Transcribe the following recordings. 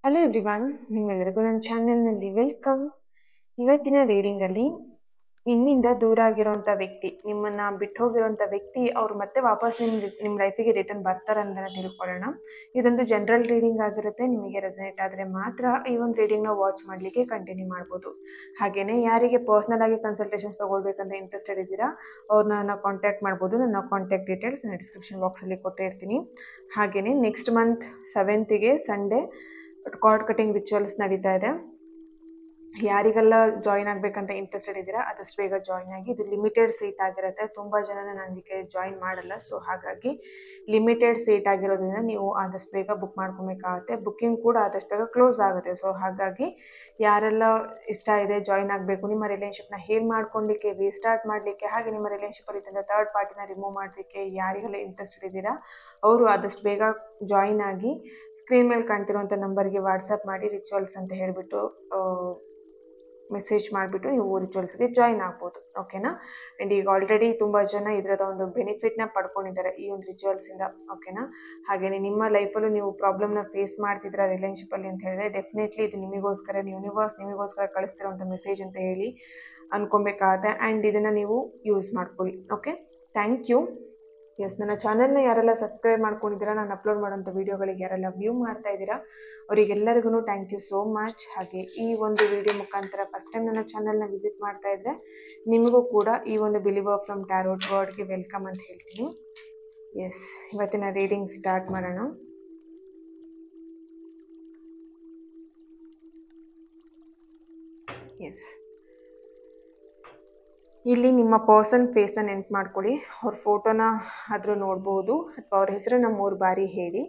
Hello everyone, ನಿಮ್ಮೆಲ್ಲರಿಗೂ ನನ್ನ ಚಾನೆಲ್ನಲ್ಲಿ ವೆಲ್ಕಮ್. ಇವತ್ತಿನ ರೀಡಿಂಗಲ್ಲಿ ನಿಮ್ಮಿಂದ ದೂರ ಆಗಿರೋಂಥ ವ್ಯಕ್ತಿ, ನಿಮ್ಮನ್ನ ಬಿಟ್ಟು ಹೋಗಿರೋಂಥ ವ್ಯಕ್ತಿ ಅವ್ರು ಮತ್ತೆ ವಾಪಸ್ ನಿಮ್ಮ ಲೈಫಿಗೆ ರಿಟರ್ನ್ ಬರ್ತಾರೆ ಅಂತ ತಿಳ್ಕೊಳ್ಳೋಣ. ಇದೊಂದು ಜನರಲ್ ರೀಡಿಂಗ್ ಆಗಿರುತ್ತೆ. ನಿಮಗೆ ರೆಸನೇಟ್ ಆದರೆ ಮಾತ್ರ ಈ ಒಂದು ರೀಡಿಂಗ್ನ ವಾಚ್ ಮಾಡಲಿಕ್ಕೆ ಕಂಟಿನ್ಯೂ ಮಾಡ್ಬೋದು. ಹಾಗೆಯೇ ಯಾರಿಗೆ ಪರ್ಸ್ನಲ್ ಆಗಿ ಕನ್ಸಲ್ಟೇಷನ್ಸ್ ತೊಗೊಳ್ಬೇಕಂತ ಇಂಟ್ರೆಸ್ಟೆಡ್ ಇದ್ದೀರಾ ಅವ್ರನ್ನ ಕಾಂಟ್ಯಾಕ್ಟ್ ಮಾಡ್ಬೋದು. ನನ್ನ ಕಾಂಟ್ಯಾಕ್ಟ್ ಡೀಟೇಲ್ಸ್ ನಾನು ಡಿಸ್ಕ್ರಿಪ್ಷನ್ ಬಾಕ್ಸಲ್ಲಿ ಕೊಟ್ಟಿರ್ತೀನಿ. ಹಾಗೆಯೇ next month 7th Sunday card cutting rituals ನಡೀತಾ ಇದೆ. ಯಾರಿಗೆಲ್ಲ ಜಾಯಿನ್ ಆಗಬೇಕಂತ ಇಂಟ್ರೆಸ್ಟೆಡ್ ಇದ್ದೀರಾ ಆದಷ್ಟು ಬೇಗ ಜಾಯಿನ್ ಆಗಿ. ಇದು ಲಿಮಿಟೆಡ್ ಸೀಟ್ ಆಗಿರುತ್ತೆ. ತುಂಬ ಜನನ ನನಗೆ ಜಾಯಿನ್ ಮಾಡಲ್ಲ, ಸೊ ಹಾಗಾಗಿ ಲಿಮಿಟೆಡ್ ಸೀಟ್ ಆಗಿರೋದ್ರಿಂದ ನೀವು ಆದಷ್ಟು ಬೇಗ ಬುಕ್ ಮಾಡ್ಕೊಬೇಕಾಗುತ್ತೆ. ಬುಕ್ಕಿಂಗ್ ಕೂಡ ಆದಷ್ಟು ಬೇಗ ಕ್ಲೋಸ್ ಆಗುತ್ತೆ. ಸೊ ಹಾಗಾಗಿ ಯಾರೆಲ್ಲ ಇಷ್ಟ ಇದೆ ಜಾಯಿನ್ ಆಗಬೇಕು, ನಿಮ್ಮ ರಿಲೇಷನ್ಶಿಪ್ನ ಹೇಗೆ ಮಾಡ್ಕೊಳ್ಳಿಕ್ಕೆ, ರೀಸ್ಟಾರ್ಟ್ ಮಾಡಲಿಕ್ಕೆ, ಹಾಗೆ ನಿಮ್ಮ ರಿಲೇಷನ್ಶಿಪ್ಪಲ್ಲಿ ಇದ್ದಂಥ ಥರ್ಡ್ ಪಾರ್ಟಿನ ರಿಮೂವ್ ಮಾಡಲಿಕ್ಕೆ ಯಾರಿಗೆಲ್ಲ ಇಂಟ್ರೆಸ್ಟೆಡ್ ಇದ್ದೀರಾ ಅವರು ಆದಷ್ಟು ಬೇಗ ಜಾಯಿನ್ ಆಗಿ ಸ್ಕ್ರೀನ್ ಮೇಲೆ ಕಾಣ್ತಿರುವಂಥ ನಂಬರ್ಗೆ ವಾಟ್ಸಪ್ ಮಾಡಿ ರಿಚುವಲ್ಸ್ ಅಂತ ಹೇಳಿಬಿಟ್ಟು ಮೆಸೇಜ್ ಮಾಡಿಬಿಟ್ಟು ನೀವು ರಿಚುವಲ್ಸ್ಗೆ ಜಾಯಿನ್ ಆಗ್ಬೋದು. ಓಕೆನಾ? ಆ್ಯಂಡ್ ಈಗ ಆಲ್ರೆಡಿ ತುಂಬ ಜನ ಇದರದ ಒಂದು ಬೆನಿಫಿಟ್ನ ಪಡ್ಕೊಂಡಿದ್ದಾರೆ ಈ ಒಂದು ರಿಚುವಲ್ಸಿಂದ. ಓಕೆನಾ? ಹಾಗೆಯೇ ನಿಮ್ಮ ಲೈಫಲ್ಲೂ ನೀವು ಪ್ರಾಬ್ಲಮ್ನ ಫೇಸ್ ಮಾಡ್ತಿದ್ದೀರಾ ರಿಲೇಷನ್ಶಿಪ್ಪಲ್ಲಿ ಅಂತ ಹೇಳಿದ್ರೆ ಡೆಫಿನೆಟ್ಲಿ ಇದು ನಿಮಗೋಸ್ಕರ, ಯೂನಿವರ್ಸ್ ನಿಮಗೋಸ್ಕರ ಕಳಿಸ್ತಿರೋಂಥ ಮೆಸೇಜ್ ಅಂತ ಹೇಳಿ ಅನ್ಕೊಬೇಕಾಗತ್ತೆ. ಆ್ಯಂಡ್ ಇದನ್ನು ನೀವು ಯೂಸ್ ಮಾಡ್ಕೊಳ್ಳಿ. Okay, thank you. ಎಸ್, ನನ್ನ ಚಾನಲ್ನ ಯಾರೆಲ್ಲ ಸಬ್ಸ್ಕ್ರೈಬ್ ಮಾಡ್ಕೊಂಡಿದ್ದೀರಾ, ನಾನು ಅಪ್ಲೋಡ್ ಮಾಡೋಂಥ ವೀಡಿಯೋಗಳಿಗೆ ಯಾರೆಲ್ಲ ವ್ಯೂ ಮಾಡ್ತಾ ಇದ್ದೀರಾ ಅವರಿಗೆಲ್ಲರಿಗೂ ಥ್ಯಾಂಕ್ ಯು ಸೋ ಮಚ್. ಹಾಗೆ ಈ ಒಂದು ವಿಡಿಯೋ ಮುಖಾಂತರ ಫಸ್ಟ್ ಟೈಮ್ ನನ್ನ ಚಾನಲ್ನ ವಿಸಿಟ್ ಮಾಡ್ತಾ ಇದ್ದರೆ ನಿಮಗೂ ಕೂಡ ಈ ಒಂದು ಬಿಲೀವರ್ ಫ್ರಮ್ ಟ್ಯಾರೋಟ್ ವರ್ಡ್ಗೆ ವೆಲ್ಕಮ್ ಅಂತ ಹೇಳ್ತೀನಿ. ಎಸ್, ಇವತ್ತಿನ ರೀಡಿಂಗ್ ಸ್ಟಾರ್ಟ್ ಮಾಡೋಣ. ಎಸ್, ಇಲ್ಲಿ ನಿಮ್ಮ ಪರ್ಸನ್ ಫೇಸ್ನ ನೆನ್ಪು ಮಾಡ್ಕೊಳ್ಳಿ. ಅವ್ರ ಫೋಟೋನ ಆದರೂ ನೋಡ್ಬೋದು ಅಥವಾ ಅವ್ರ ಹೆಸರನ್ನ 3 ಬಾರಿ ಹೇಳಿ.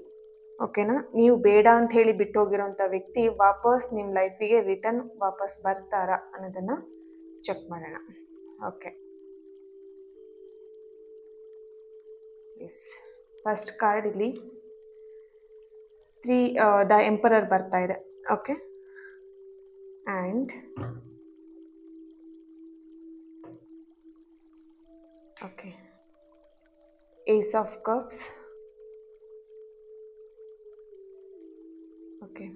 ಓಕೆನಾ? ನೀವು ಬೇಡ ಅಂತ ಹೇಳಿ ಬಿಟ್ಟು ಹೋಗಿರೋಂಥ ವ್ಯಕ್ತಿ ವಾಪಸ್ ನಿಮ್ಮ ಲೈಫಿಗೆ ರಿಟರ್ನ್ ವಾಪಸ್ ಬರ್ತಾರಾ ಅನ್ನೋದನ್ನು ಚೆಕ್ ಮಾಡೋಣ. ಓಕೆ, ಎಸ್, ಫಸ್ಟ್ ಕಾರ್ಡ್ ಇಲ್ಲಿ ದ ಎಂಪರರ್ ಬರ್ತಾ ಇದೆ. Okay, and okay, ace of cups. Okay,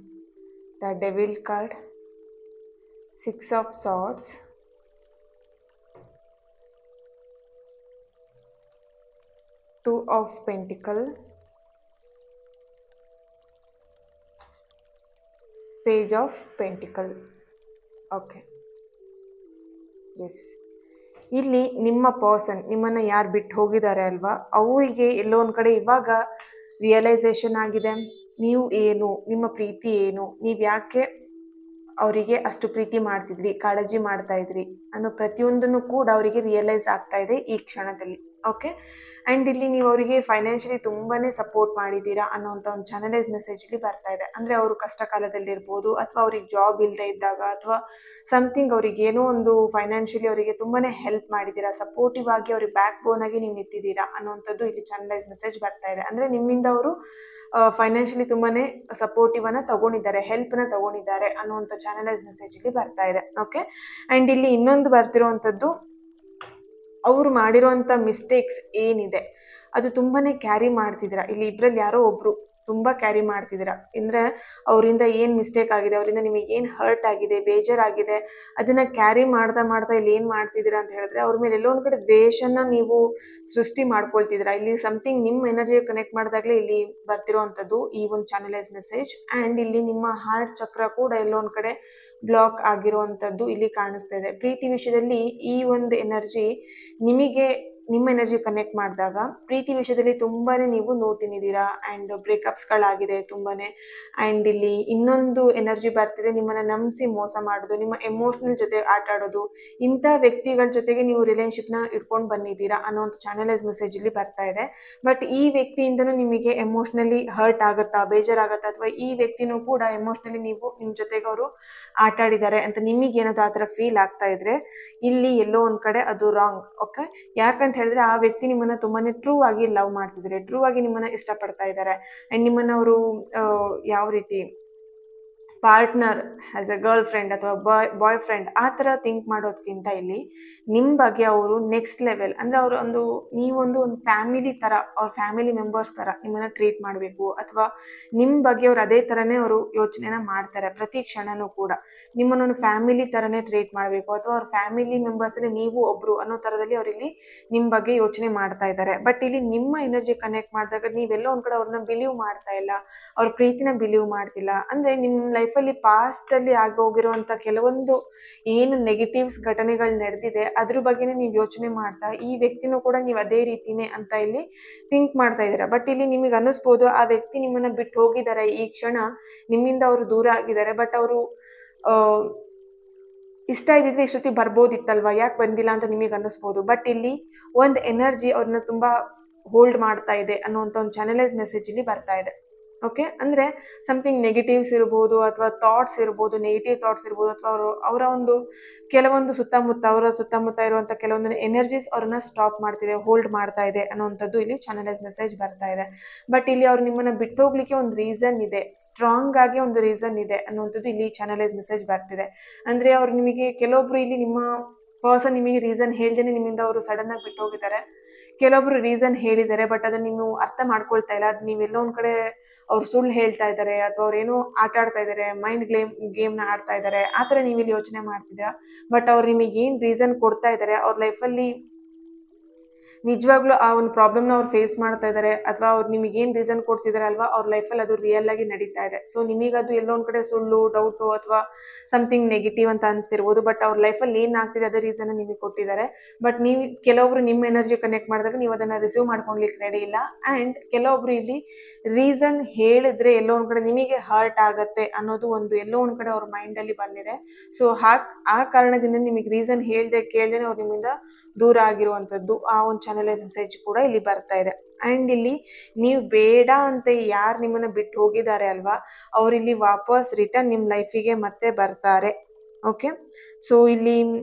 the devil card, 6 of swords, Two of Pentacles, Page of Pentacles. Okay, yes, ಇಲ್ಲಿ ನಿಮ್ಮ ಪರ್ಸನ್ ನಿಮ್ಮನ್ನು ಯಾರು ಬಿಟ್ಟು ಹೋಗಿದ್ದಾರೆ ಅಲ್ವಾ, ಅವರಿಗೆ ಎಲ್ಲೋ ಒಂದು ಕಡೆ ಇವಾಗ ರಿಯಲೈಸೇಷನ್ ಆಗಿದೆ. ನೀವು ಏನು, ನಿಮ್ಮ ಪ್ರೀತಿ ಏನು, ನೀವು ಯಾಕೆ ಅವರಿಗೆ ಅಷ್ಟು ಪ್ರೀತಿ ಮಾಡ್ತಿದ್ರಿ, ಕಾಳಜಿ ಮಾಡ್ತಾ ಇದ್ರಿ ಅನ್ನೋ ಪ್ರತಿಯೊಂದನ್ನು ಕೂಡ ಅವರಿಗೆ ರಿಯಲೈಸ್ ಆಗ್ತಾ ಇದೆ ಈ ಕ್ಷಣದಲ್ಲಿ. ಓಕೆ, ಆ್ಯಂಡ್ ಇಲ್ಲಿ ನೀವು ಅವರಿಗೆ ಫೈನಾನ್ಷಿಯಲಿ ತುಂಬಾ ಸಪೋರ್ಟ್ ಮಾಡಿದ್ದೀರಾ ಅನ್ನೋಂಥ ಒಂದು ಚಾನಲೈಸ್ ಮೆಸೇಜ್ ಇಲ್ಲಿ ಬರ್ತಾ ಇದೆ. ಅಂದರೆ ಅವರು ಕಷ್ಟ ಕಾಲದಲ್ಲಿರ್ಬೋದು, ಅಥವಾ ಅವ್ರಿಗೆ ಜಾಬ್ ಇಲ್ಲದೆ ಇದ್ದಾಗ, ಅಥವಾ ಸಮಥಿಂಗ್ ಅವ್ರಿಗೆ ಏನೋ ಒಂದು ಫೈನಾನ್ಷಿಯಲಿ ಅವರಿಗೆ ತುಂಬಾ ಹೆಲ್ಪ್ ಮಾಡಿದ್ದೀರಾ, ಸಪೋರ್ಟಿವ್ ಆಗಿ ಅವ್ರಿಗೆ ಬ್ಯಾಕ್ ಬೋನ್ ಆಗಿ ನೀವು ನಿಂತಿದ್ದೀರಾ ಅನ್ನೋಂಥದ್ದು ಇಲ್ಲಿ ಚಾನಲೈಸ್ ಮೆಸೇಜ್ ಬರ್ತಾ ಇದೆ. ಅಂದರೆ ನಿಮ್ಮಿಂದ ಅವರು ಫೈನಾನ್ಷಿಯಲಿ ತುಂಬಾ ಸಪೋರ್ಟಿವನ್ನು ತಗೊಂಡಿದ್ದಾರೆ, ಹೆಲ್ಪ್ನ ತಗೊಂಡಿದ್ದಾರೆ ಅನ್ನೋಂಥ ಚಾನಲೈಸ್ ಮೆಸೇಜ್ ಇಲ್ಲಿ ಬರ್ತಾ ಇದೆ. ಓಕೆ, ಆ್ಯಂಡ್ ಇಲ್ಲಿ ಇನ್ನೊಂದು ಬರ್ತಿರೋವಂಥದ್ದು, ಅವರು ಮಾಡಿರೋಂಥ ಮಿಸ್ಟೇಕ್ಸ್ ಏನಿದೆ ಅದು ತುಂಬಾ ಕ್ಯಾರಿ ಮಾಡ್ತಿದ್ದೀರಾ. ಇಲ್ಲಿ ಇಬ್ಬರಲ್ಲಿ ಯಾರೋ ಒಬ್ಬರು ತುಂಬ ಕ್ಯಾರಿ ಮಾಡ್ತಿದ್ದೀರಾ. ಅಂದರೆ ಅವರಿಂದ ಏನು ಮಿಸ್ಟೇಕ್ ಆಗಿದೆ, ಅವರಿಂದ ನಿಮಗೆ ಏನು ಹರ್ಟ್ ಆಗಿದೆ, ಬೇಜಾರಾಗಿದೆ, ಅದನ್ನು ಕ್ಯಾರಿ ಮಾಡ್ತಾ ಇಲ್ಲಿ ಏನು ಮಾಡ್ತಿದ್ದೀರಾ ಅಂತ ಹೇಳಿದ್ರೆ ಅವ್ರ ಮೇಲೆ ಎಲ್ಲೋ ಒಂದು ಕಡೆ ದ್ವೇಷನ ನೀವು ಸೃಷ್ಟಿ ಮಾಡ್ಕೊಳ್ತಿದ್ದೀರಾ. ಇಲ್ಲಿ ಸಮಥಿಂಗ್ ನಿಮ್ಮ ಎನರ್ಜಿ ಕನೆಕ್ಟ್ ಮಾಡಿದಾಗಲೇ ಇಲ್ಲಿ ಬರ್ತಿರೋವಂಥದ್ದು ಈ ಒಂದು ಚಾನಲೈಸ್ ಮೆಸೇಜ್. ಆ್ಯಂಡ್ ಇಲ್ಲಿ ನಿಮ್ಮ ಹಾರ್ಟ್ ಚಕ್ರ ಕೂಡ ಎಲ್ಲೋ ಒಂದು ಕಡೆ ಬ್ಲಾಕ್ ಆಗಿರುವಂಥದ್ದು ಇಲ್ಲಿ ಕಾಣಿಸ್ತಾ ಇದೆ. ಪ್ರೀತಿ ವಿಷಯದಲ್ಲಿ ಈ ಒಂದು ಎನರ್ಜಿ ನಿಮಗೆ, ನಿಮ್ಮ ಎನರ್ಜಿ ಕನೆಕ್ಟ್ ಮಾಡಿದಾಗ ಪ್ರೀತಿ ವಿಷಯದಲ್ಲಿ ತುಂಬಾ ನೀವು ನೋವು ತಿನ್ನಿದ್ದೀರಾ. ಆ್ಯಂಡ್ ಬ್ರೇಕಪ್ಸ್ಗಳಾಗಿದೆ ತುಂಬಾ. ಆ್ಯಂಡ್ ಇಲ್ಲಿ ಇನ್ನೊಂದು ಎನರ್ಜಿ ಬರ್ತಿದೆ, ನಿಮ್ಮನ್ನು ನಂಬಿಸಿ ಮೋಸ ಮಾಡೋದು, ನಿಮ್ಮ ಎಮೋಷ್ನಲ್ ಜೊತೆ ಆಟ ಆಡೋದು, ಇಂಥ ವ್ಯಕ್ತಿಗಳ ಜೊತೆಗೆ ನೀವು ರಿಲೇಷನ್ಶಿಪ್ನ ಇಟ್ಕೊಂಡು ಬಂದಿದ್ದೀರಾ ಅನ್ನೋಂಥ ಚಾನಲೈಸ್ ಮೆಸೇಜ್ ಇಲ್ಲಿ ಬರ್ತಾ ಇದೆ. ಬಟ್ ಈ ವ್ಯಕ್ತಿಯಿಂದನೂ ನಿಮಗೆ ಎಮೋಷ್ನಲಿ ಹರ್ಟ್ ಆಗುತ್ತಾ, ಬೇಜಾರಾಗುತ್ತಾ, ಅಥವಾ ಈ ವ್ಯಕ್ತಿನೂ ಕೂಡ ಎಮೋಷ್ನಲಿ ನಿಮ್ಮ ಜೊತೆಗೆ ಅವರು ಆಟ ಆಡಿದ್ದಾರೆ ಅಂತ ನಿಮಗೇನಾದ್ರು ಆ ಥರ ಫೀಲ್ ಆಗ್ತಾ ಇದ್ರೆ ಇಲ್ಲಿ ಎಲ್ಲೋ ಒಂದು ಕಡೆ ಅದು ರಾಂಗ್. ಓಕೆ, ಯಾಕಂತ ಹೇಳಿದ್ರೆ ಆ ವ್ಯಕ್ತಿ ನಿಮ್ಮನ್ನು ತುಂಬಾ ಟ್ರೂ ಆಗಿ ಲವ್ ಮಾಡ್ತಿದ್ದಾರೆ, ಟ್ರೂ ಆಗಿ ನಿಮ್ಮನ್ನು ಇಷ್ಟಪಡ್ತಾ ಇದ್ದಾರೆ. ಆ್ಯಂಡ್ ನಿಮ್ಮನ್ನು ಅವರು ಯಾವ ರೀತಿ partner as A girl friend ಅಥವಾ ಬಾಯ್ ಫ್ರೆಂಡ್ ಆ ಥರ ಥಿಂಕ್ ಮಾಡೋದಕ್ಕಿಂತ ಇಲ್ಲಿ ನಿಮ್ಮ ಬಗ್ಗೆ ಅವರು ನೆಕ್ಸ್ಟ್ ಲೆವೆಲ್ ಅಂದರೆ ಅವರು ನೀವೊಂದು ಫ್ಯಾಮಿಲಿ ಥರ ಅವ್ರ ಫ್ಯಾಮಿಲಿ ಮೆಂಬರ್ಸ್ ಥರ ನಿಮ್ಮನ್ನು ಟ್ರೀಟ್ ಮಾಡಬೇಕು, ಅಥವಾ ನಿಮ್ಮ ಬಗ್ಗೆ ಅವ್ರು ಅದೇ ಥರನೇ ಅವರು ಯೋಚನೆನ ಮಾಡ್ತಾರೆ ಪ್ರತಿ ಕ್ಷಣನೂ ಕೂಡ. ನಿಮ್ಮನ್ನೊಂದು ಫ್ಯಾಮಿಲಿ ಥರನೇ ಟ್ರೀಟ್ ಮಾಡಬೇಕು, ಅಥವಾ ಅವ್ರ ಫ್ಯಾಮಿಲಿ ಮೆಂಬರ್ಸಲ್ಲಿ ನೀವು ಒಬ್ಬರು ಅನ್ನೋ ಥರದಲ್ಲಿ ಅವರಿಲ್ಲಿ ನಿಮ್ಮ ಬಗ್ಗೆ ಯೋಚನೆ ಮಾಡ್ತಾ ಇದ್ದಾರೆ. ಬಟ್ ಇಲ್ಲಿ ನಿಮ್ಮ ಎನರ್ಜಿ ಕನೆಕ್ಟ್ ಮಾಡಿದಾಗ ನೀವೆಲ್ಲೋ ಒಂದು ಕಡೆ ಅವ್ರನ್ನ ಬಿಲೀವ್ ಮಾಡ್ತಾ ಇಲ್ಲ, ಅವ್ರ ಪ್ರೀತಿನ ಬಿಲೀವ್ ಮಾಡ್ತಿಲ್ಲ. ಅಂದರೆ ನಿಮ್ಮ ಲೈಫಲ್ಲಿ ಪಾಸ್ಟಲ್ಲಿ ಆಗೋಗಿರುವಂಥ ಕೆಲವೊಂದು ಏನು ನೆಗೆಟಿವ್ಸ್ ಘಟನೆಗಳು ನಡೆದಿದೆ ಅದ್ರ ಬಗ್ಗೆನೇ ನೀವು ಯೋಚನೆ ಮಾಡ್ತಾ ಈ ವ್ಯಕ್ತಿನೂ ಕೂಡ ನೀವು ಅದೇ ರೀತಿನೇ ಅಂತ ಇಲ್ಲಿ ಥಿಂಕ್ ಮಾಡ್ತಾ ಇದ್ದೀರಾ. ಬಟ್ ಇಲ್ಲಿ ನಿಮಗೆ ಅನ್ನಿಸ್ಬೋದು ಆ ವ್ಯಕ್ತಿ ನಿಮ್ಮನ್ನು ಬಿಟ್ಟು ಹೋಗಿದ್ದಾರೆ, ಈ ಕ್ಷಣ ನಿಮ್ಮಿಂದ ಅವರು ದೂರ ಆಗಿದ್ದಾರೆ. ಬಟ್ ಅವರು ಇಷ್ಟ ಇದ್ದಿದ್ರೆ ಇಷ್ಟೊತ್ತಿ ಬರ್ಬೋದಿತ್ತಲ್ವ, ಯಾಕೆ ಬಂದಿಲ್ಲ ಅಂತ ನಿಮಗೆ ಅನ್ನಿಸ್ಬೋದು. ಬಟ್ ಇಲ್ಲಿ ಒಂದು ಎನರ್ಜಿ ಅವ್ರನ್ನ ತುಂಬ ಹೋಲ್ಡ್ ಮಾಡ್ತಾ ಇದೆ ಅನ್ನೋಂಥ ಒಂದು ಚಾನಲೈಸ್ ಮೆಸೇಜ್ ಇಲ್ಲಿ ಬರ್ತಾ ಇದೆ. ಓಕೆ, ಅಂದರೆ ಸಮಥಿಂಗ್ ನೆಗೆಟಿವ್ಸ್ ಇರ್ಬೋದು, ಅಥವಾ ಥಾಟ್ಸ್ ಇರ್ಬೋದು, ನೆಗೆಟಿವ್ ಥಾಟ್ಸ್ ಇರ್ಬೋದು, ಅಥವಾ ಅವರ ಒಂದು ಕೆಲವೊಂದು ಸುತ್ತಮುತ್ತ ಇರುವಂಥ ಕೆಲವೊಂದು ಎನರ್ಜೀಸ್ ಅವ್ರನ್ನ ಸ್ಟಾಪ್ ಮಾಡ್ತಿದೆ, ಹೋಲ್ಡ್ ಮಾಡ್ತಾ ಇದೆ ಅನ್ನೋವಂಥದ್ದು ಇಲ್ಲಿ ಚಾನಲೈಸ್ ಮೆಸೇಜ್ ಬರ್ತಾ ಇದೆ. ಬಟ್ ಇಲ್ಲಿ ಅವ್ರು ನಿಮ್ಮನ್ನು ಬಿಟ್ಟು ಹೋಗ್ಲಿಕ್ಕೆ ಒಂದು ರೀಸನ್ ಇದೆ, ಸ್ಟ್ರಾಂಗ್ ಆಗಿ ಒಂದು ರೀಸನ್ ಇದೆ ಅನ್ನೋವಂಥದ್ದು ಇಲ್ಲಿ ಚಾನಲೈಸ್ ಮೆಸೇಜ್ ಬರ್ತಿದೆ. ಅಂದರೆ ಅವ್ರು ನಿಮಗೆ ಕೆಲವೊಬ್ರು ಇಲ್ಲಿ ನಿಮ್ಮ ಪರ್ಸನ್ ನಿಮಗೆ ರೀಸನ್ ಹೇಳ್ದೇನೆ ನಿಮ್ಮಿಂದ ಅವರು ಸಡನ್ ಆಗಿ ಬಿಟ್ಟು ಹೋಗಿದ್ದಾರೆ. ಕೆಲವೊಬ್ರು ರೀಸನ್ ಹೇಳಿದ್ದಾರೆ, ಬಟ್ ಅದನ್ನ ನೀವು ಅರ್ಥ ಮಾಡ್ಕೊಳ್ತಾ ಇಲ್ಲ. ಅದು ನೀವೆಲ್ಲೋ ಒಂದು ಕಡೆ ಅವ್ರು ಸುಳ್ಳು ಹೇಳ್ತಾ ಇದ್ದಾರೆ, ಅಥವಾ ಅವ್ರೇನೋ ಆಟ ಆಡ್ತಾ ಇದ್ದಾರೆ, ಮೈಂಡ್ ಗೇಮ್ನ ಆಡ್ತಾ ಇದ್ದಾರೆ, ಆ ಥರ ನೀವಿಲ್ಲಿ ಯೋಚನೆ ಮಾಡ್ತಿದ್ದೀರಾ. ಬಟ್ ಅವ್ರು ನಿಮಗೆ ಏನು ರೀಸನ್ ಕೊಡ್ತಾ ಇದ್ದಾರೆ, ಅವ್ರ ಲೈಫಲ್ಲಿ ನಿಜವಾಗ್ಲೂ ಆ ಒಂದು ಪ್ರಾಬ್ಲಮ್ನ ಅವ್ರು ಫೇಸ್ ಮಾಡ್ತಾ ಇದ್ದಾರೆ, ಅಥವಾ ಅವ್ರು ನಿಮಗೆ ಏನು ರೀಸನ್ ಕೊಡ್ತಿದ್ದಾರೆ ಅಲ್ವಾ, ಅವ್ರ ಲೈಫಲ್ಲಿ ಅದು ರಿಯಲ್ ಆಗಿ ನಡೀತಾ ಇದೆ. ಸೊ ನಿಮಗದು ಎಲ್ಲೋ ಒಂದು ಕಡೆ ಸುಳ್ಳು, ಡೌಟು, ಅಥವಾ ಸಮಥಿಂಗ್ ನೆಗೆಟಿವ್ ಅಂತ ಅನಿಸ್ತಿರ್ಬೋದು. ಬಟ್ ಅವ್ರ ಲೈಫಲ್ಲಿ ಏನಾಗ್ತಿದೆ ಅದೇ ರೀಸನ್ ನಿಮಗೆ ಕೊಟ್ಟಿದ್ದಾರೆ. ಬಟ್ ನೀವು ಕೆಲವೊಬ್ರು ನಿಮ್ಮ ಎನರ್ಜಿ ಕನೆಕ್ಟ್ ಮಾಡಿದಾಗ ನೀವು ಅದನ್ನು ರಿಸೀವ್ ಮಾಡ್ಕೊಳ್ಲಿಕ್ಕೆ ರೆಡಿ ಇಲ್ಲ. ಆ್ಯಂಡ್ ಕೆಲವೊಬ್ರು ಇಲ್ಲಿ ರೀಸನ್ ಹೇಳಿದ್ರೆ ಎಲ್ಲೋ ಒಂದು ಕಡೆ ನಿಮಗೆ ಹರ್ಟ್ ಆಗುತ್ತೆ ಅನ್ನೋದು ಒಂದು ಎಲ್ಲೋ ಒಂದು ಕಡೆ ಅವ್ರ ಮೈಂಡಲ್ಲಿ ಬಂದಿದೆ. ಸೊ ಆ ಕಾರಣದಿಂದ ನಿಮಗೆ ರೀಸನ್ ಕೇಳ್ದೇನೆ ಅವ್ರು ನಿಮ್ಮಿಂದ ದೂರ ಆಗಿರುವಂಥದ್ದು ಆ ಒಂದು ಚಾನಲ್ ಮೆಸೇಜ್ ಕೂಡ ಇಲ್ಲಿ ಬರ್ತಾ ಇದೆ. ಆ್ಯಂಡ್ ಇಲ್ಲಿ ನೀವು ಬೇಡ ಅಂತ ಯಾರು ನಿಮ್ಮನ್ನು ಬಿಟ್ಟು ಹೋಗಿದ್ದಾರೆ ಅಲ್ವಾ, ಅವರಿಲ್ಲಿ ವಾಪಸ್ ರಿಟರ್ನ್ ನಿಮ್ಮ ಲೈಫಿಗೆ ಮತ್ತೆ ಬರ್ತಾರೆ. ಓಕೆ, ಸೊ ಇಲ್ಲಿ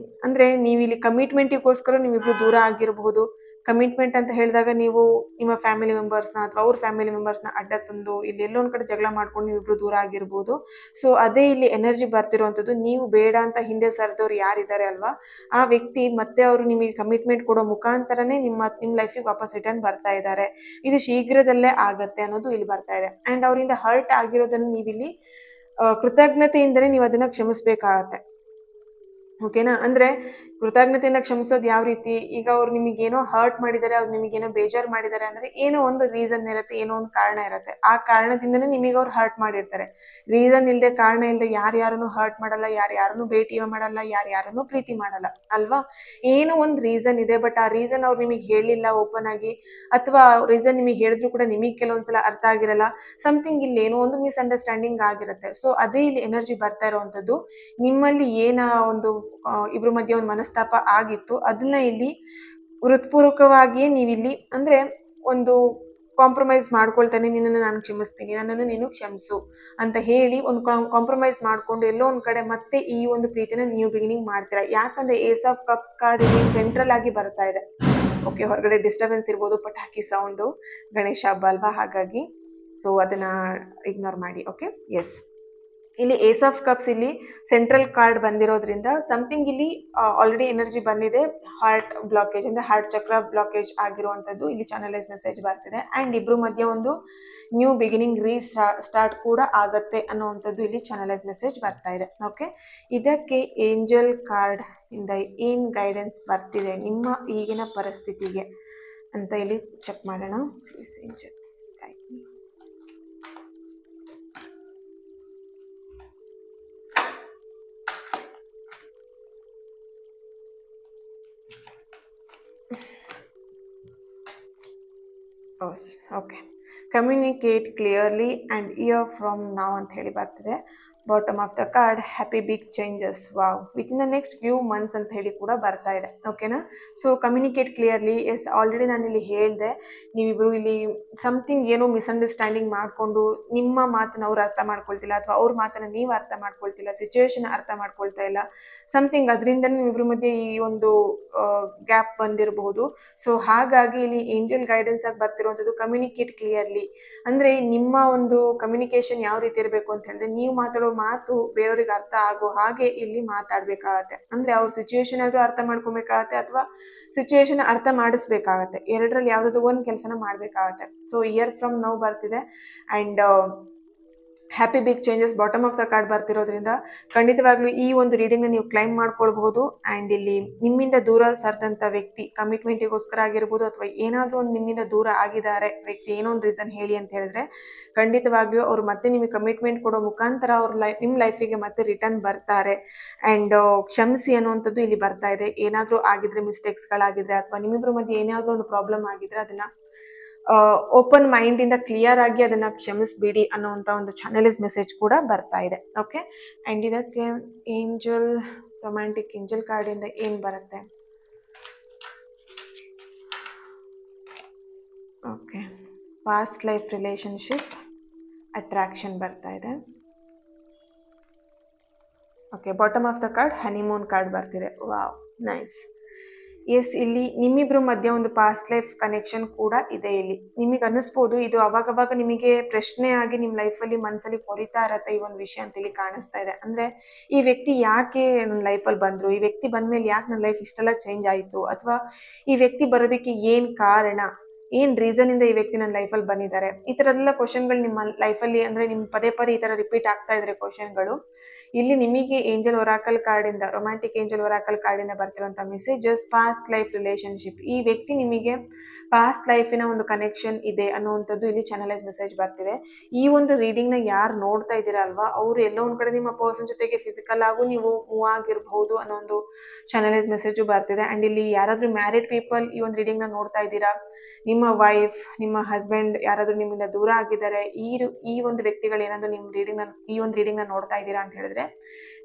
ಅಂದರೆ ನೀವು ಇಲ್ಲಿ ಕಮಿಟ್ಮೆಂಟಿಗೋಸ್ಕರ ನೀವಿಬ್ರು ದೂರ ಆಗಿರಬಹುದು. ಕಮಿಟ್ಮೆಂಟ್ ಅಂತ ಹೇಳಿದಾಗ ನೀವು ನಿಮ್ಮ ಫ್ಯಾಮಿಲಿ ಮೆಂಬರ್ಸ್ನ ಅಥವಾ ಅವ್ರ ಫ್ಯಾಮಿಲಿ ಮೆಂಬರ್ಸ್ನ ಅಡ್ಡ ತಂದು ಇಲ್ಲಿ ಎಲ್ಲೋ ಒಂದು ಕಡೆ ಜಗಳ ಮಾಡ್ಕೊಂಡು ನೀವಿಬ್ರು ದೂರ ಆಗಿರ್ಬೋದು. ಸೊ ಅದೇ ಇಲ್ಲಿ ಎನರ್ಜಿ ಬರ್ತಿರುವಂಥದ್ದು, ನೀವು ಬೇಡ ಅಂತ ಹಿಂದೆ ಸರಿದವ್ರು ಯಾರಿದ್ದಾರೆ ಅಲ್ವಾ, ಆ ವ್ಯಕ್ತಿ ಮತ್ತೆ ಅವರು ನಿಮಗೆ ಕಮಿಟ್ಮೆಂಟ್ ಕೊಡೋ ಮುಖಾಂತರನೇ ನಿಮ್ಮ ಲೈಫಿಗೆ ವಾಪಸ್ ರಿಟರ್ನ್ ಬರ್ತಾ ಇದ್ದಾರೆ. ಇದು ಶೀಘ್ರದಲ್ಲೇ ಆಗತ್ತೆ ಅನ್ನೋದು ಇಲ್ಲಿ ಬರ್ತಾ ಇದೆ. ಆ್ಯಂಡ್ ಅವರಿಂದ ಹರ್ಟ್ ಆಗಿರೋದನ್ನು ನೀವಿಲ್ಲಿ ಕೃತಜ್ಞತೆಯಿಂದಲೇ ನೀವು ಅದನ್ನು ಕ್ಷಮಿಸ್ಬೇಕಾಗತ್ತೆ. ಓಕೆನಾ, ಅಂದರೆ ಕೃತಜ್ಞತೆಯಿಂದ ಕ್ಷಮಿಸೋದು ಯಾವ ರೀತಿ, ಈಗ ಅವ್ರು ನಿಮಗೇನೋ ಹರ್ಟ್ ಮಾಡಿದ್ದಾರೆ, ಅವ್ರು ನಿಮಗೇನೋ ಬೇಜಾರು ಮಾಡಿದ್ದಾರೆ ಅಂದರೆ ಏನೋ ಒಂದು ರೀಸನ್ ಇರುತ್ತೆ, ಏನೋ ಒಂದು ಕಾರಣ ಇರುತ್ತೆ. ಆ ಕಾರಣದಿಂದನೇ ನಿಮಗೆ ಅವ್ರು ಹರ್ಟ್ ಮಾಡಿರ್ತಾರೆ. ರೀಸನ್ ಇಲ್ಲದೆ, ಕಾರಣ ಇಲ್ಲದೆ ಯಾರ್ಯಾರನ್ನು ಹರ್ಟ್ ಮಾಡಲ್ಲ, ಯಾರ್ಯಾರನ್ನು ಭೇಟಿ ಮಾಡಲ್ಲ, ಯಾರ್ಯಾರನ್ನು ಪ್ರೀತಿ ಮಾಡಲ್ಲ ಅಲ್ವಾ. ಏನೋ ಒಂದು ರೀಸನ್ ಇದೆ, ಬಟ್ ಆ ರೀಸನ್ ಅವ್ರು ನಿಮಗೆ ಹೇಳಿಲ್ಲ ಓಪನ್ ಆಗಿ, ಅಥವಾ ರೀಸನ್ ನಿಮಗೆ ಹೇಳಿದ್ರು ಕೂಡ ನಿಮಗೆ ಕೆಲವೊಂದ್ಸಲ ಅರ್ಥ ಆಗಿರಲ್ಲ. ಸಮಥಿಂಗ್ ಇಲ್ಲಿ ಏನೋ ಒಂದು ಮಿಸ್ಅಂಡರ್ಸ್ಟ್ಯಾಂಡಿಂಗ್ ಆಗಿರುತ್ತೆ. ಸೊ ಅದೇ ಇಲ್ಲಿ ಎನರ್ಜಿ ಬರ್ತಾ ಇರೋವಂಥದ್ದು, ನಿಮ್ಮಲ್ಲಿ ಏನ ಒಂದು ಇಬ್ರ ಮಧ್ಯೆ ಒಂದು ಮನಸ್ತಾಪ ಆಗಿತ್ತು, ಅದನ್ನ ಇಲ್ಲಿ ಹೃತ್ಪೂರ್ವಕವಾಗಿಯೇ ನೀವಿಲ್ಲಿ ಅಂದರೆ ಒಂದು ಕಾಂಪ್ರಮೈಸ್ ಮಾಡ್ಕೊಳ್ತಾನೆ, ನಿನ್ನನ್ನು ನಾನು ಕ್ಷಮಿಸ್ತೀನಿ, ನನ್ನನ್ನು ನೀನು ಕ್ಷಮಿಸು ಅಂತ ಹೇಳಿ ಒಂದು ಕಾಂಪ್ರಮೈಸ್ ಮಾಡಿಕೊಂಡು ಎಲ್ಲೋ ಒಂದು ಕಡೆ ಮತ್ತೆ ಈ ಒಂದು ಪ್ರೀತಿನ ನೀವು ಬಿಗಿನಿಂಗ್ ಮಾಡ್ತೀರಾ. ಯಾಕಂದರೆ ಏಸ್ ಆಫ್ ಕಪ್ಸ್ ಕಾರ್ಡ್ ಇಲ್ಲಿ ಸೆಂಟ್ರಲ್ ಆಗಿ ಬರ್ತಾ ಇದೆ. ಓಕೆ, ಹೊರಗಡೆ ಡಿಸ್ಟರ್ಬೆನ್ಸ್ ಇರ್ಬೋದು, ಪಟಾಕಿ ಸೌಂಡು, ಗಣೇಶ ಹಬ್ಬ ಅಲ್ವಾ, ಹಾಗಾಗಿ ಸೊ ಅದನ್ನು ಇಗ್ನೋರ್ ಮಾಡಿ. ಓಕೆ, ಎಸ್, ಇಲ್ಲಿ ಏಸ್ ಆಫ್ ಕಪ್ಸ್ ಇಲ್ಲಿ ಸೆಂಟ್ರಲ್ ಕಾರ್ಡ್ ಬಂದಿರೋದ್ರಿಂದ ಸಮಥಿಂಗ್ ಇಲ್ಲಿ ಆಲ್ರೆಡಿ ಎನರ್ಜಿ ಬಂದಿದೆ. ಹಾರ್ಟ್ ಬ್ಲಾಕೇಜ್ ಅಂದರೆ ಹಾರ್ಟ್ ಚಕ್ರ ಬ್ಲಾಕೇಜ್ ಆಗಿರುವಂಥದ್ದು ಇಲ್ಲಿ ಚಾನಲೈಸ್ ಮೆಸೇಜ್ ಬರ್ತಿದೆ. ಆ್ಯಂಡ್ ಇಬ್ಬರು ಮಧ್ಯೆ ಒಂದು ನ್ಯೂ ಬಿಗಿನಿಂಗ್ ಸ್ಟಾರ್ಟ್ ಕೂಡ ಆಗತ್ತೆ ಅನ್ನೋವಂಥದ್ದು ಇಲ್ಲಿ ಚಾನಲೈಸ್ ಮೆಸೇಜ್ ಬರ್ತಾ ಇದೆ. ಓಕೆ, ಇದಕ್ಕೆ ಏಂಜಲ್ ಕಾರ್ಡ್ ಇಂದ ಏನು ಗೈಡೆನ್ಸ್ ಬರ್ತಿದೆ ನಿಮ್ಮ ಈಗಿನ ಪರಿಸ್ಥಿತಿಗೆ ಅಂತ ಇಲ್ಲಿ ಚೆಕ್ ಮಾಡೋಣ. Please angel guide me. Okay, communicate clearly and year from now ಅಂತ ಹೇಳಿ ಬರ್ತಿದೆ. Bottom of the card happy big changes, wow, within the next few months ಅಂತ ಹೇಳಿ ಕೂಡ ಬರ್ತಾ ಇದೆ. ಓಕೆನಾ, so communicate clearly. Yes, already ನಾನು ಇಲ್ಲಿ ಹೇಳಿದೆ, ನೀವಿಬ್ಬರು ಇಲ್ಲಿ ಸಮಥಿಂಗ್ ಏನೋ ಮಿಸ್ಅಂಡರ್ಸ್ಟ್ಯಾಂಡಿಂಗ್ ಮಾಡಿಕೊಂಡು ನಿಮ್ಮ ಮಾತನ್ನು ಅವ್ರು ಅರ್ಥ ಮಾಡ್ಕೊಳ್ತಿಲ್ಲ, ಅಥವಾ ಅವ್ರ ಮಾತನ್ನು ನೀವು ಅರ್ಥ ಮಾಡ್ಕೊಳ್ತಿಲ್ಲ, ಸಿಚುವೇಶನ್ ಅರ್ಥ ಮಾಡ್ಕೊಳ್ತಾ ಇಲ್ಲ, ಸಮಥಿಂಗ್ ಅದರಿಂದನೇ ನೀವಿಬ್ಬರ ಮಧ್ಯೆ ಈ ಒಂದು ಗ್ಯಾಪ್ ಬಂದಿರಬಹುದು. ಸೊ ಹಾಗಾಗಿ ಇಲ್ಲಿ ಏಂಜಲ್ ಗೈಡೆನ್ಸ್ ಆಗಿ ಬರ್ತಿರುವಂಥದ್ದು ಕಮ್ಯುನಿಕೇಟ್ ಕ್ಲಿಯರ್ಲಿ. ಅಂದರೆ ನಿಮ್ಮ ಒಂದು ಕಮ್ಯುನಿಕೇಶನ್ ಯಾವ ರೀತಿ ಇರಬೇಕು ಅಂತ ಹೇಳಿದ್ರೆ, ನೀವು ಮಾತಾಡೋ ಮಾತು ಬೇರೆಯವ್ರಿಗೆ ಅರ್ಥ ಆಗೋ ಹಾಗೆ ಇಲ್ಲಿ ಮಾತಾಡ್ಬೇಕಾಗತ್ತೆ. ಅಂದ್ರೆ ಅವ್ರ ಸಿಚುವೇಶನ್ ಆದ್ರೂ ಅರ್ಥ ಮಾಡ್ಕೊಬೇಕಾಗತ್ತೆ ಅಥವಾ ಸಿಚುವೇಶನ್ ಅರ್ಥ ಮಾಡಿಸ್ಬೇಕಾಗತ್ತೆ. ಎರಡರಲ್ಲಿ ಯಾವ್ದಾದ್ರು ಒಂದು ಕೆಲಸನ ಮಾಡ್ಬೇಕಾಗತ್ತೆ. ಸೊ ಇಯರ್ ಫ್ರಮ್ ನೌ ಬರ್ತಿದೆ and happy big changes bottom of the card ಬರ್ತಿರೋದ್ರಿಂದ ಖಂಡಿತವಾಗ್ಲೂ ಈ ಒಂದು ರೀಡಿಂಗ್ನ ನೀವು ಕ್ಲೈಮ್ ಮಾಡ್ಕೊಳ್ಬಹುದು. ಆ್ಯಂಡ್ ಇಲ್ಲಿ ನಿಮ್ಮಿಂದ ದೂರ ಸರಿದಂಥ ವ್ಯಕ್ತಿ ಕಮಿಟ್ಮೆಂಟಿಗೋಸ್ಕರ ಆಗಿರ್ಬೋದು ಅಥವಾ ಏನಾದರೂ ಒಂದು ನಿಮ್ಮಿಂದ ದೂರ ಆಗಿದ್ದಾರೆ ವ್ಯಕ್ತಿ, ಏನೋ ಒಂದು ರೀಸನ್ ಹೇಳಿ ಅಂತ ಹೇಳಿದ್ರೆ ಖಂಡಿತವಾಗ್ಲೂ ಅವ್ರು ಮತ್ತೆ ನಿಮಗೆ ಕಮಿಟ್ಮೆಂಟ್ ಕೊಡೋ ಮುಖಾಂತರ ಅವ್ರ ನಿಮ್ಮ ಲೈಫಿಗೆ ಮತ್ತೆ ರಿಟರ್ನ್ ಬರ್ತಾರೆ. ಆ್ಯಂಡ್ ಕ್ಷಮಿಸಿ ಅನ್ನುವಂಥದ್ದು ಇಲ್ಲಿ ಬರ್ತಾ ಇದೆ. ಏನಾದರೂ ಆಗಿದ್ರೆ ಮಿಸ್ಟೇಕ್ಸ್ಗಳಾಗಿದ್ರೆ ಅಥವಾ ನಿಮ್ಮಿಬ್ಬರ ಮಧ್ಯೆ ಏನಾದರೂ ಒಂದು ಪ್ರಾಬ್ಲಮ್ ಆಗಿದ್ರೆ ಅದನ್ನು ಓಪನ್ ಮೈಂಡಿಂದ ಕ್ಲಿಯರ್ ಆಗಿ ಅದನ್ನು ಕ್ಷಮಿಸ್ಬಿಡಿ ಅನ್ನೋವಂಥ ಒಂದು ಚಾನಲೈಸ್ ಮೆಸೇಜ್ ಕೂಡ ಬರ್ತಾ ಇದೆ. ಓಕೆ, ಆ್ಯಂಡ್ ಇದಕ್ಕೆ ಏಂಜಲ್ ರೊಮ್ಯಾಂಟಿಕ್ ಏಂಜಲ್ ಕಾರ್ಡಿಂದ ಏನು ಬರುತ್ತೆ? Okay, past life relationship attraction ಬರ್ತಾ ಇದೆ. Okay, bottom of the card honeymoon card ಬರ್ತಿದೆ. Wow, nice. ಎಸ್, ಇಲ್ಲಿ ನಿಮ್ಮಿಬ್ರ ಮಧ್ಯೆ ಒಂದು ಪಾಸ್ಟ್ ಲೈಫ್ ಕನೆಕ್ಷನ್ ಕೂಡ ಇದೆ. ಇಲ್ಲಿ ನಿಮಗೆ ಅನ್ನಿಸ್ಬೋದು ಇದು ಅವಾಗವಾಗ ನಿಮಗೆ ಪ್ರಶ್ನೆ ಆಗಿ ನಿಮ್ಮ ಲೈಫಲ್ಲಿ ಮನಸ್ಸಲ್ಲಿ ಕೊರಿತಾ ಇರತ್ತೆ ಈ ಒಂದು ವಿಷಯ ಅಂತ ಇಲ್ಲಿ ಕಾಣಿಸ್ತಾ ಇದೆ. ಅಂದರೆ ಈ ವ್ಯಕ್ತಿ ಯಾಕೆ ನನ್ನ ಲೈಫಲ್ಲಿ ಬಂದರು, ಈ ವ್ಯಕ್ತಿ ಬಂದಮೇಲೆ ಯಾಕೆ ನನ್ನ ಲೈಫ್ ಇಷ್ಟೆಲ್ಲ ಚೇಂಜ್ ಆಯಿತು, ಅಥವಾ ಈ ವ್ಯಕ್ತಿ ಬರೋದಕ್ಕೆ ಏನು ಕಾರಣ, ಏನು ರೀಸನಿಂದ ಈ ವ್ಯಕ್ತಿ ನನ್ನ ಲೈಫಲ್ಲಿ ಬಂದಿದ್ದಾರೆ, ಈ ಥರದೆಲ್ಲ ಕ್ವಶನ್ಗಳು ನಿಮ್ಮ ಲೈಫಲ್ಲಿ ಅಂದರೆ ನಿಮ್ಮ ಪದೇ ಪದೇ ಈ ಥರ ರಿಪೀಟ್ ಆಗ್ತಾ ಇದ್ರೆ ಕ್ವಶನ್ಗಳು. ಇಲ್ಲಿ ನಿಮಗೆ ಏಂಜಲ್ ಒರಾಕಲ್ ಕಾರ್ಡಿಂದ, ರೊಮ್ಯಾಂಟಿಕ್ ಏಂಜಲ್ ಒರಾಕಲ್ ಕಾರ್ಡಿಂದ ಬರ್ತಿರುವಂಥ ಮೆಸೇಜಸ್ ಪಾಸ್ಟ್ ಲೈಫ್ ರಿಲೇಶನ್ಶಿಪ್, ಈ ವ್ಯಕ್ತಿ ನಿಮಗೆ ಪಾಸ್ಟ್ ಲೈಫಿನ ಒಂದು ಕನೆಕ್ಷನ್ ಇದೆ ಅನ್ನುವಂಥದ್ದು ಇಲ್ಲಿ ಚಾನಲೈಸ್ ಮೆಸೇಜ್ ಬರ್ತಿದೆ. ಈ ಒಂದು ರೀಡಿಂಗ್ನ ಯಾರು ನೋಡ್ತಾ ಇದ್ದೀರಾ ಅಲ್ವಾ, ಅವರು ಎಲ್ಲೋ ಒಂದು ಕಡೆ ನಿಮ್ಮ ಪರ್ಸನ್ ಜೊತೆಗೆ ಫಿಸಿಕಲ್ ಆಗು ನೀವು ಮೂವ್ ಆಗಿರಬಹುದು ಅನ್ನೋ ಒಂದು ಚಾನಲೈಸ್ ಮೆಸೇಜು ಬರ್ತಿದೆ. ಆ್ಯಂಡ್ ಇಲ್ಲಿ ಯಾರಾದರೂ ಮ್ಯಾರಿಡ್ ಪೀಪಲ್ ಈ ಒಂದು ರೀಡಿಂಗ್ನ ನೋಡ್ತಾ ಇದ್ದೀರಾ, ನಿಮ್ಮ ವೈಫ್, ನಿಮ್ಮ ಹಸ್ಬೆಂಡ್ ಯಾರಾದರೂ ನಿಮ್ಮಿಂದ ದೂರ ಆಗಿದ್ದಾರೆ, ಈ ಒಂದು ವ್ಯಕ್ತಿಗಳು ಏನಾದರೂ ನಿಮ್ಮ ಈ ಒಂದು ರೀಡಿಂಗ್ನ ನೋಡ್ತಾ ಇದ್ದೀರಾ ಅಂತ ಹೇಳಿದ್ರೆ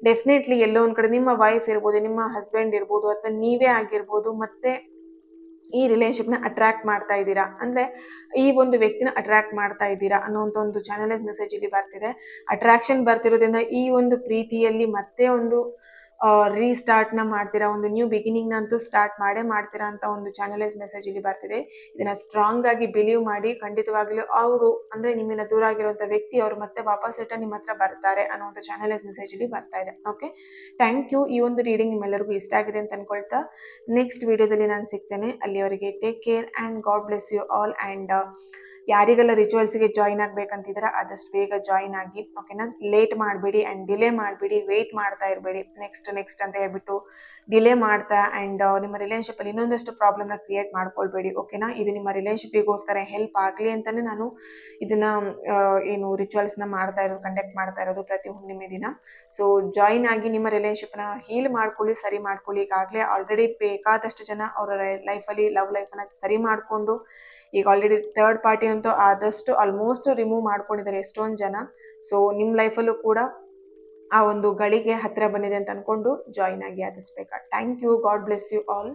ಡೆಫಿನೆಟ್ಲಿ ಎಲ್ಲೋ ಒಂದು ಕಡೆ ನಿಮ್ಮ ವೈಫ್ ಇರ್ಬೋದು, ನಿಮ್ಮ ಹಸ್ಬೆಂಡ್ ಇರ್ಬೋದು, ಅಥವಾ ನೀವೇ ಆಗಿರ್ಬೋದು ಮತ್ತೆ ಈ ರಿಲೇಶನ್ಶಿಪ್ನ ಅಟ್ರಾಕ್ಟ್ ಮಾಡ್ತಾ ಇದ್ದೀರಾ, ಅಂದರೆ ಈ ಒಂದು ವ್ಯಕ್ತಿನ ಅಟ್ರಾಕ್ಟ್ ಮಾಡ್ತಾ ಇದ್ದೀರಾ ಅನ್ನೋಂಥ ಒಂದು ಚಾನಲೈಸ್ ಮೆಸೇಜ್ ಇಲ್ಲಿ ಬರ್ತಿದೆ. ಅಟ್ರಾಕ್ಷನ್ ಬರ್ತಿರೋದ್ರಿಂದ ಈ ಒಂದು ಪ್ರೀತಿಯಲ್ಲಿ ಮತ್ತೆ ಒಂದು ರೀಸ್ಟಾರ್ಟ್ನ ಮಾಡ್ತೀರಾ, ಒಂದು ನ್ಯೂ ಬಿಗಿನಿಂಗ್ನ ಅಂತೂ ಸ್ಟಾರ್ಟ್ ಮಾಡ್ತೀರಾ ಅಂತ ಒಂದು ಚಾನಲೈಸ್ ಮೆಸೇಜ್ ಇಲ್ಲಿ ಬರ್ತಿದೆ. ಇದನ್ನು ಸ್ಟ್ರಾಂಗ್ ಆಗಿ ಬಿಲೀವ್ ಮಾಡಿ, ಖಂಡಿತವಾಗಲೂ ಅವರು ಅಂದರೆ ನಿಮ್ಮಿಂದ ದೂರ ಆಗಿರುವಂಥ ವ್ಯಕ್ತಿ ಅವರು ಮತ್ತೆ ವಾಪಸ್ ರಿಟರ್ನ್ ನಿಮ್ಮ ಹತ್ರ ಬರ್ತಾರೆ ಅನ್ನೋಂಥ ಚಾನಲೈಸ್ ಮೆಸೇಜ್ ಇಲ್ಲಿ ಬರ್ತಾ ಇದೆ. Okay, thank you. ಈ ಒಂದು ರೀಡಿಂಗ್ ನಿಮ್ಮೆಲ್ಲರಿಗೂ ಇಷ್ಟ ಆಗಿದೆ ಅಂತ ಅನ್ಕೊಳ್ತಾ ನೆಕ್ಸ್ಟ್ ವಿಡಿಯೋದಲ್ಲಿ ನಾನು ಸಿಗ್ತೇನೆ. ಅಲ್ಲಿವರೆಗೆ take care and God bless you all. And ಯಾರಿಗೆಲ್ಲ ರಿಚುವಲ್ಸ್ಗೆ ಜಾಯಿನ್ ಆಗಬೇಕಂತಿದ್ದೀರಾ ಆದಷ್ಟು ಬೇಗ ಜಾಯಿನ್ ಆಗಿ. ಓಕೆನಾ, ಲೇಟ್ ಮಾಡಬೇಡಿ ಆ್ಯಂಡ್ ಡಿಲೇ ಮಾಡಬೇಡಿ, ವೆಯ್ಟ್ ಮಾಡ್ತಾ ಇರಬೇಡಿ. ನೆಕ್ಸ್ಟ್ ಅಂತ ಹೇಳ್ಬಿಟ್ಟು ಡಿಲೇ ಮಾಡ್ತಾ ಆ್ಯಂಡ್ ನಿಮ್ಮ ರಿಲೇಶನ್ಶಿಪ್ಪಲ್ಲಿ ಇನ್ನೊಂದಷ್ಟು ಪ್ರಾಬ್ಲಮ್ನ ಕ್ರಿಯೇಟ್ ಮಾಡ್ಕೊಳ್ಬೇಡಿ. ಓಕೆನಾ, ಇದು ನಿಮ್ಮ ರಿಲೇಶನ್ಶಿಪ್ಪಿಗೋಸ್ಕರ ಹೆಲ್ಪ್ ಆಗಲಿ ಅಂತಲೇ ನಾನು ಇದನ್ನು ಏನು ರಿಚುವಲ್ಸ್ನ ಕಂಡಕ್ಟ್ ಮಾಡ್ತಾ ಇರೋದು ಪ್ರತಿ ಹುಣ್ಣಿಮೆ ದಿನ. ಸೊ ಜಾಯಿನ್ ಆಗಿ ನಿಮ್ಮ ರಿಲೇಶನ್ಶಿಪ್ನ ಹೀಲ್ ಮಾಡ್ಕೊಳ್ಳಿ, ಸರಿ ಮಾಡ್ಕೊಳ್ಳಿ. ಈಗಾಗಲೇ ಆಲ್ರೆಡಿ ಬೇಕಾದಷ್ಟು ಜನ ಅವರ ಲೈಫಲ್ಲಿ ಲವ್ ಲೈಫನ್ನು ಸರಿ ಮಾಡಿಕೊಂಡು ಈಗ ಆಲ್ರೆಡಿ ಥರ್ಡ್ ಪಾರ್ಟಿ ಅಂತೂ ಆದಷ್ಟು ಆಲ್ಮೋಸ್ಟ್ ರಿಮೂವ್ ಮಾಡ್ಕೊಂಡಿದ್ದಾರೆ ಎಷ್ಟೊಂದು ಜನ. ಸೊ ನಿಮ್ಮ ಲೈಫಲ್ಲೂ ಕೂಡ ಆ ಒಂದು ಗಳಿಗೆ ಹತ್ತಿರ ಬಂದಿದೆ ಅಂತ ಅಂದ್ಕೊಂಡು ಜಾಯಿನ್ ಆಗಿ ಆದಷ್ಟು ಬೇಗ. Thank you. God bless you all.